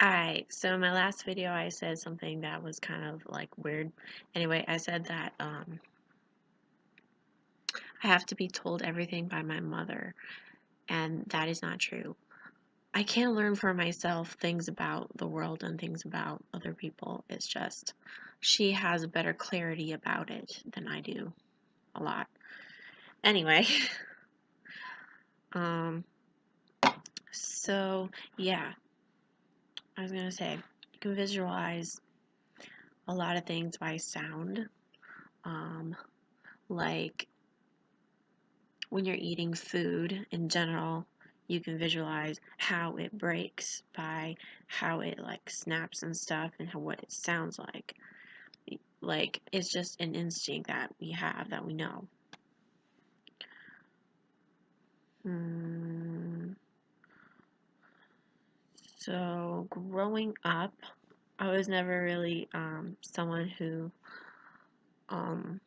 Alright, so in my last video I said something that was kind of like weird. Anyway, I said that I have to be told everything by my mother, and that is not true. I can learn for myself things about the world and things about other people. It's just she has a better clarity about it than I do, a lot. Anyway, um, so yeah, I was gonna say you can visualize a lot of things by sound. Um, like when you're eating food in general, you can visualize how it breaks by how it like snaps and stuff and how what it sounds like. Like it's just an instinct that we have that we know. Hmm. So growing up, I was never really someone who um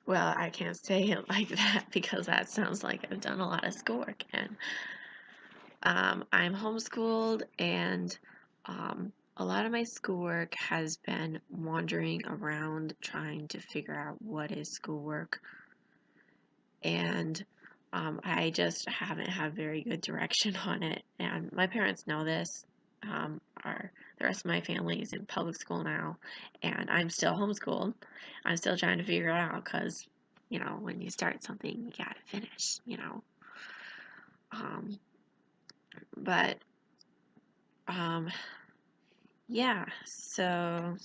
well, I can't say it like that because that sounds like I've done a lot of schoolwork, and I'm homeschooled, and a lot of my schoolwork has been wandering around trying to figure out what is schoolwork, and I just haven't had very good direction on it. And my parents know this. The rest of my family is in public school now, and I'm still homeschooled. I'm still trying to figure it out because, when you start something, you gotta finish. Um, but um, Yeah, so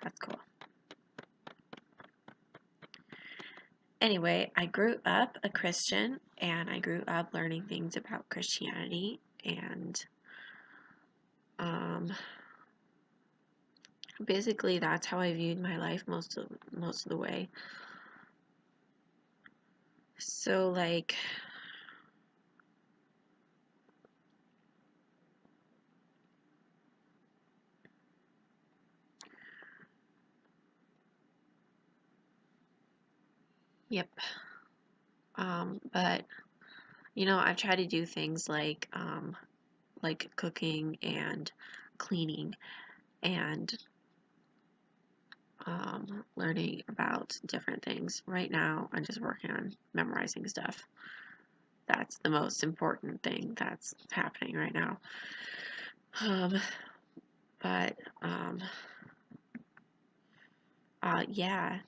that's cool. Anyway, I grew up a Christian, and I grew up learning things about Christianity, and um, basically that's how I viewed my life most of the way. So like, yep. But I've tried to do things like cooking and cleaning and learning about different things. Right now, I'm just working on memorizing stuff. That's the most important thing that's happening right now. Um, but yeah,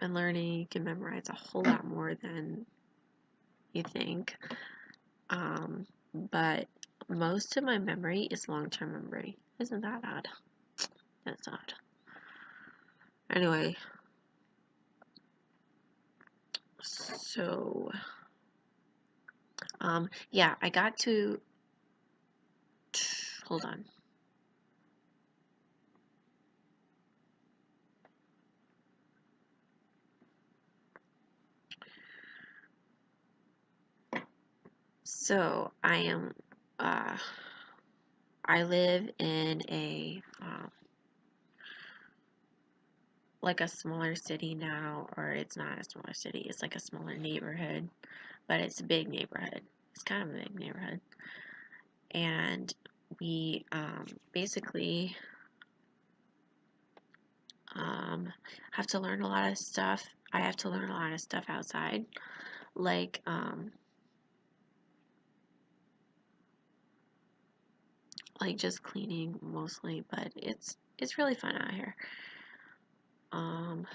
and learning you can memorize a whole lot more than you think. But most of my memory is long-term memory. Isn't that odd? That's odd. Anyway, so yeah, I got to hold on. So uh, I live in a like a smaller city now, or it's not a smaller city, it's like a smaller neighborhood, but it's a big neighborhood. It's kind of a big neighborhood. And we basically have to learn a lot of stuff. I have to learn a lot of stuff outside, like just cleaning mostly, but it's really fun out here. Um,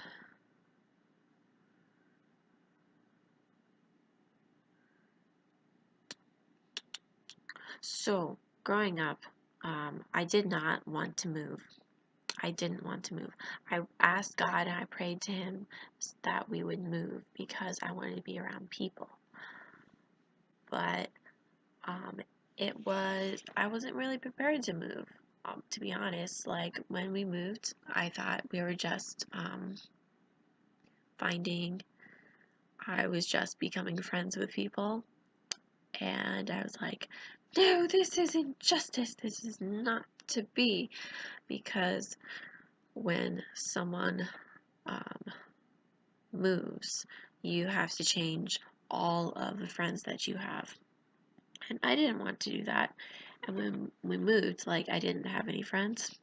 so growing up, I did not want to move. I didn't want to move. I asked God and I prayed to Him that we would move because I wanted to be around people. But um, I wasn't really prepared to move. To be honest, like when we moved, I thought we were just finding, I was just becoming friends with people. And I was like, no, this is injustice. This is not to be. Because when someone um, moves, you have to change all of the friends that you have. And I didn't want to do that. And when we moved, like, I didn't have any friends.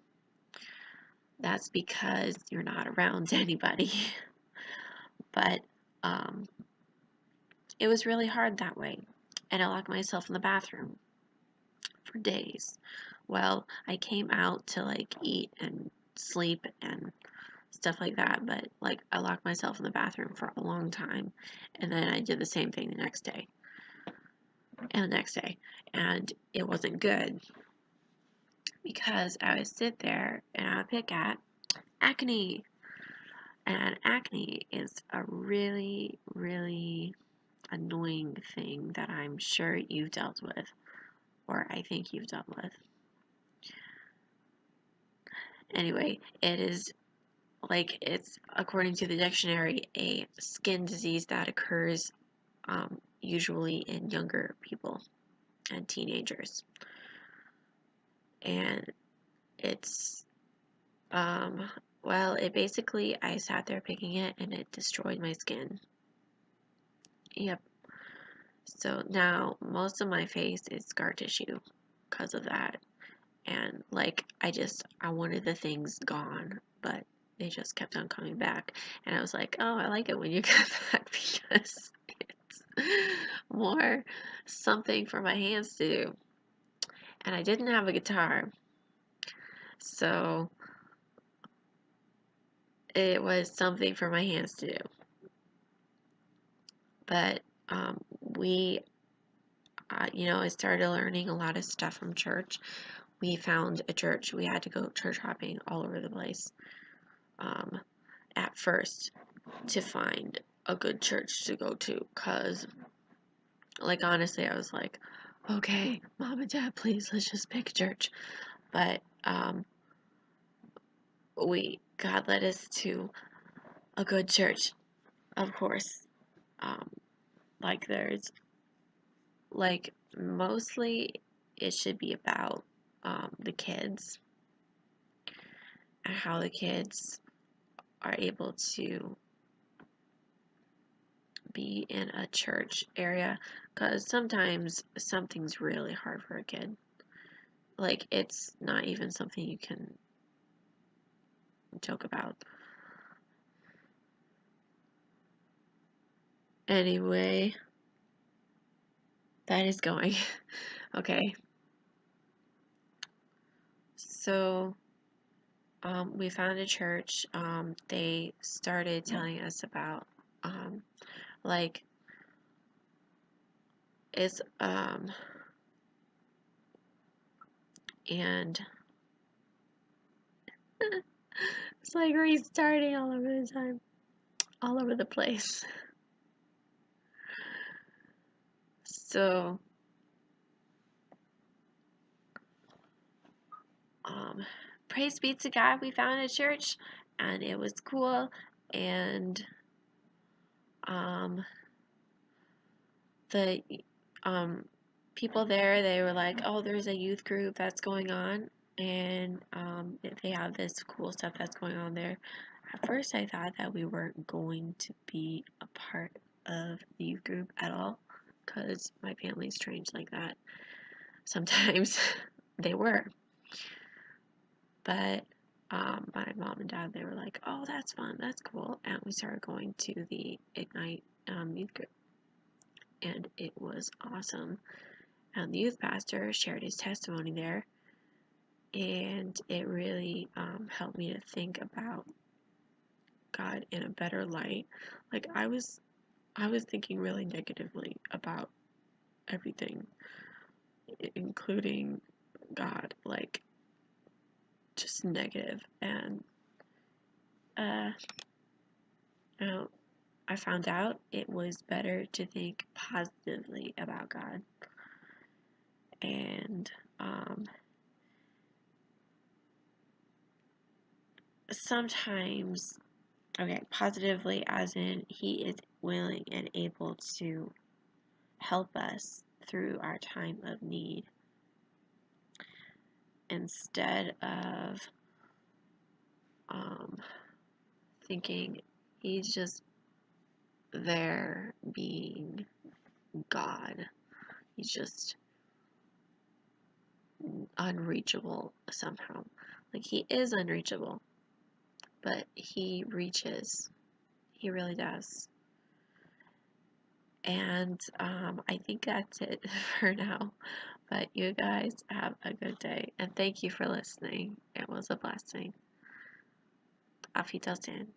That's because you're not around anybody. But um, it was really hard that way. And I locked myself in the bathroom for days. Well, I came out to like eat and sleep and stuff like that, but like I locked myself in the bathroom for a long time, and then I did the same thing the next day and the next day, and it wasn't good because I would sit there and I would pick at acne, and acne is a really, really annoying thing that I'm sure you've dealt with, or I think you've dealt with. Anyway, it is like it's according to the dictionary a skin disease that occurs usually in younger people and teenagers, and it's well, it basically, I sat there picking it and it destroyed my skin. Yep. So now most of my face is scar tissue because of that, and like I wanted the things gone, but they just kept on coming back, and I was like, oh, I like it when you come back because it's more something for my hands to do. And I didn't have a guitar, so it was something for my hands to do. But we, I started learning a lot of stuff from church. We found a church. We had to go church hopping all over the place at first to find a good church to go to, because, like, honestly, I was like, okay, mom and dad, please, let's just pick a church. But God led us to a good church, of course. Um, like, there's, like, mostly it should be about the kids and how the kids are able to be in a church area, because sometimes something's really hard for a kid. Like, it's not even something you can joke about. Anyway, that is going. Okay. So, we found a church. They started telling us about, like, it's, and it's like restarting all over the time, all over the place. So, praise be to God, we found a church, and it was cool, and, the, people there, they were like, oh, there's a youth group that's going on, and, they have this cool stuff that's going on there. At first, I thought that we weren't going to be a part of the youth group at all, because my family's strange like that. Sometimes they were. But my mom and dad, they were like, oh, that's fun, that's cool. And we started going to the Ignite youth group. And it was awesome. And the youth pastor shared his testimony there. And it really helped me to think about God in a better light. Like, I was thinking really negatively about everything, including God, like, just negative. And you know, I found out it was better to think positively about God. And sometimes, okay, positively as in He is willing and able to help us through our time of need, instead of thinking He's just there being God. He's just unreachable somehow. Like, he is unreachable, but he reaches. He really does. And I think that's it for now. But you guys have a good day. And thank you for listening. It was a blessing. Auf Wiedersehen.